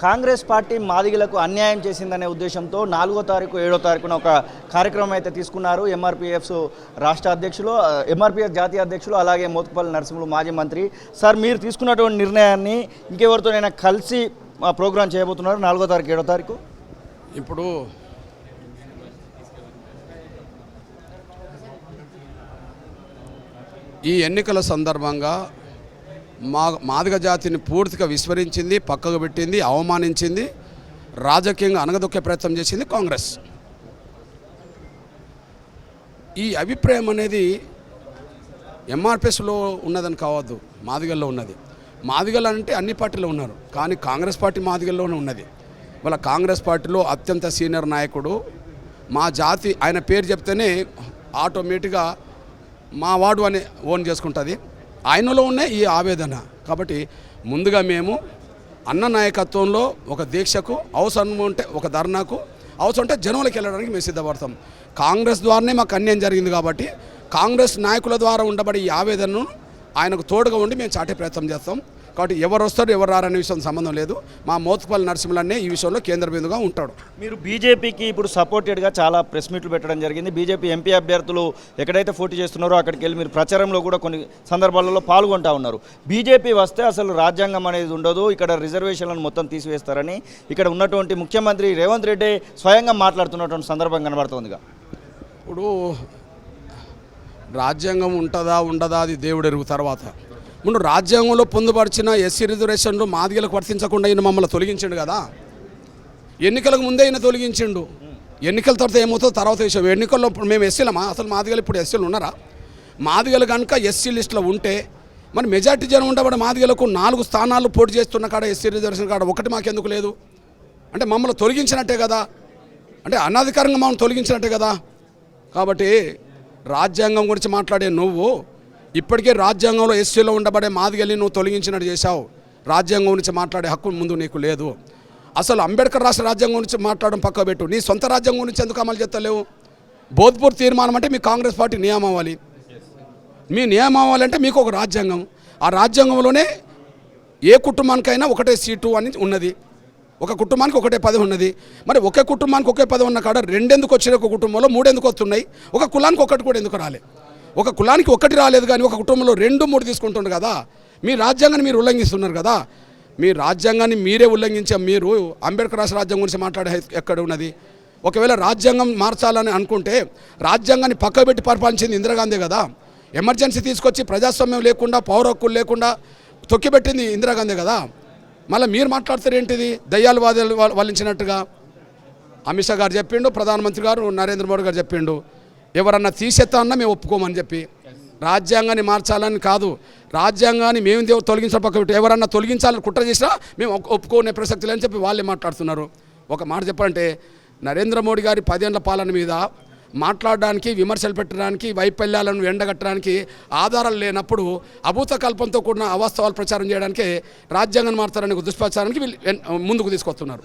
Congress party మాదిగలకు అన్యాయం చేసిందనే ఉద్దేశంతో 4వ తారీఖు 7వ తారీఖున ఒక కార్యక్రమం అయితే తీసుకున్నారు. ఎంఆర్పీఎఫ్ రాష్ట్ర అధ్యక్షులు, ఎంఆర్పీఎఫ్ జాతీయ అధ్యక్షులు, అలాగే మోత్కుపల్లి నరసింహులు మాజీ మంత్రి. సార్, మీరు తీసుకున్నటువంటి నిర్ణయాన్ని ఇంకెవరితోనైనా కలిసి ప్రోగ్రాం చేయబోతున్నారు 4వ తారీఖు 7వ తారీఖు? ఇప్పుడు ఈ ఎన్నికల సందర్భంగా మాదిగ జాతిని పూర్తిగా విస్మరించింది, పక్కకు పెట్టింది, అవమానించింది, రాజకీయంగా అనగదొక్కే ప్రయత్నం చేసింది కాంగ్రెస్. ఈ అభిప్రాయం అనేది ఎంఆర్పిఎస్లో ఉన్నదని కావద్దు, మాదిగల్లో ఉన్నది. మాదిగలు అంటే అన్ని పార్టీలో ఉన్నారు, కానీ కాంగ్రెస్ పార్టీ మాదిగల్లోనే ఉన్నది. వాళ్ళ కాంగ్రెస్ పార్టీలో అత్యంత సీనియర్ నాయకుడు, మా జాతి, ఆయన పేరు చెప్తేనే ఆటోమేటిక్గా మా వాడు అని ఓన్ చేసుకుంటుంది. ఆయనలో ఉన్న ఈ ఆవేదన. కాబట్టి ముందుగా మేము అన్న నాయకత్వంలో ఒక దీక్షకు, అవసరం ఉంటే ఒక ధర్నాకు, అవసరం ఉంటే జనంలోకి వెళ్ళడానికి మేము సిద్ధపడతాం. కాంగ్రెస్ ద్వారానే మాకు అన్యాయం జరిగింది కాబట్టి కాంగ్రెస్ నాయకుల ద్వారా ఉండబడే ఈ ఆవేదనను ఆయనకు తోడుగా ఉండి మేము చాటే ప్రయత్నం చేస్తాం. కాబట్టి ఎవరు వస్తారు ఎవరు రారనే విషయం సంబంధం లేదు. మా మోత్కుపల్లి నరసింహులనే ఈ విషయంలో కేంద్ర బిందుగా ఉంటాడు. మీరు బీజేపీకి ఇప్పుడు సపోర్టెడ్గా చాలా ప్రెస్ మీట్లు పెట్టడం జరిగింది. బీజేపీ ఎంపీ అభ్యర్థులు ఎక్కడైతే పోటీ చేస్తున్నారో అక్కడికి వెళ్ళి మీరు ప్రచారంలో కూడా కొన్ని సందర్భాలలో పాల్గొంటూ ఉన్నారు. బీజేపీ వస్తే అసలు రాజ్యాంగం అనేది ఉండదు, ఇక్కడ రిజర్వేషన్లను మొత్తం తీసివేస్తారని ఇక్కడ ఉన్నటువంటి ముఖ్యమంత్రి రేవంత్ రెడ్డి స్వయంగా మాట్లాడుతున్నటువంటి సందర్భం కనబడుతుందిగా. ఇప్పుడు రాజ్యాంగం ఉంటుందా ఉండదా అది దేవుడు ఎరుగు. తర్వాత ముందు రాజ్యాంగంలో పొందుపరిచిన ఎస్సీ రిజర్వేషన్లు మాదిగలకు వర్తించకుండా ఈయన మమ్మల్ని తొలగించిండు కదా. ఎన్నికలకు ముందే ఈయన తొలగించిండు. ఎన్నికల తర్వాత ఏమవుతుందో తర్వాత విషయం. ఎన్నికల్లో మేము ఎస్సీలమా? అసలు మాదిగలు ఇప్పుడు ఎస్సీలు ఉన్నారా? మాదిగలు కనుక ఎస్సీ లిస్టులో ఉంటే మరి మెజార్టీ జనం ఉండబడి మాదిగలకు 4 స్థానాలు పోటీ చేస్తున్న కాడ ఎస్సీ రిజర్వేషన్ కాడ ఒకటి మాకెందుకు లేదు? అంటే మమ్మల్ని తొలగించినట్టే కదా, అంటే అనాధికారంగా మమ్మల్ని తొలగించినట్టే కదా. కాబట్టి రాజ్యాంగం గురించి మాట్లాడే నువ్వు ఇప్పటికే రాజ్యాంగంలో ఎస్సీలో ఉండబడే మాదిగల్ని నువ్వు తొలగించినట్టు చేశావు. రాజ్యాంగం గురించి మాట్లాడే హక్కు ముందు నీకు లేదు. అసలు అంబేద్కర్ రాష్ట్ర రాజ్యాంగం గురించి మాట్లాడడం పక్క పెట్టు, నీ సొంత రాజ్యాంగం గురించి ఎందుకు అమలు చేస్తలేవు? బోధ్పూర్ తీర్మానం అంటే మీ కాంగ్రెస్ పార్టీ నియమావళి. మీ నియమావళి అంటే మీకు ఒక రాజ్యాంగం. ఆ రాజ్యాంగంలోనే ఏ కుటుంబానికైనా ఒకటే సీటు అని ఉన్నది, ఒక కుటుంబానికి ఒకటే పదవి ఉన్నది. మరి ఒకే కుటుంబానికి ఒకే పదవి ఉన్న కాడ 2 ఎందుకు వచ్చినాయి? ఒక కుటుంబంలో 3 ఎందుకు వస్తున్నాయి? ఒక కులానికి ఒకటి కూడా ఎందుకు రాలే? ఒక కులానికి ఒకటి రాలేదు కానీ ఒక కుటుంబంలో 2, 3 తీసుకుంటున్నారు కదా. మీ రాజ్యాంగాన్ని మీరు ఉల్లంఘిస్తున్నారు కదా. మీ రాజ్యాంగాన్ని మీరే ఉల్లంఘించే మీరు అంబేద్కర్ రాష్ట్ర రాజ్యాంగం గురించి మాట్లాడే ఎక్కడ ఉన్నది? ఒకవేళ రాజ్యాంగం మార్చాలని అనుకుంటే రాజ్యాంగాన్ని పక్కబెట్టి పరిపాలించింది ఇందిరాగాంధీ కదా. ఎమర్జెన్సీ తీసుకొచ్చి ప్రజాస్వామ్యం లేకుండా, పౌర హక్కులు లేకుండా తొక్కిపెట్టింది ఇందిరాగాంధీ కదా. మళ్ళీ మీరు మాట్లాడతారు ఏంటిది? దయ్యాలు వల్లించినట్టుగా. అమిత్ షా గారు చెప్పిండు, ప్రధానమంత్రి గారు నరేంద్ర మోడీ గారు చెప్పిండు, ఎవరన్నా తీసేస్తా అన్నా మేము ఒప్పుకోమని చెప్పి. రాజ్యాంగాన్ని మార్చాలని కాదు, రాజ్యాంగాన్ని మేము తొలగించడం పక్క పెట్టి ఎవరన్నా తొలగించాలని కుట్ర చేసినా మేము ఒప్పుకోనే ప్రసక్తి లేని చెప్పి వాళ్ళే మాట్లాడుతున్నారు. ఒక మాట చెప్పాలంటే నరేంద్ర మోడీ గారి 10 ఏళ్ల పాలన మీద మాట్లాడడానికి, విమర్శలు పెట్టడానికి, వైఫల్యాలను ఎండగట్టడానికి ఆధారాలు లేనప్పుడు అభూత కల్పంతో కూడిన అవాస్తవాలు ప్రచారం చేయడానికి రాజ్యాంగాన్ని మార్చారనే దుష్ప్రచారానికి వీళ్ళు ముందుకు తీసుకొస్తున్నారు.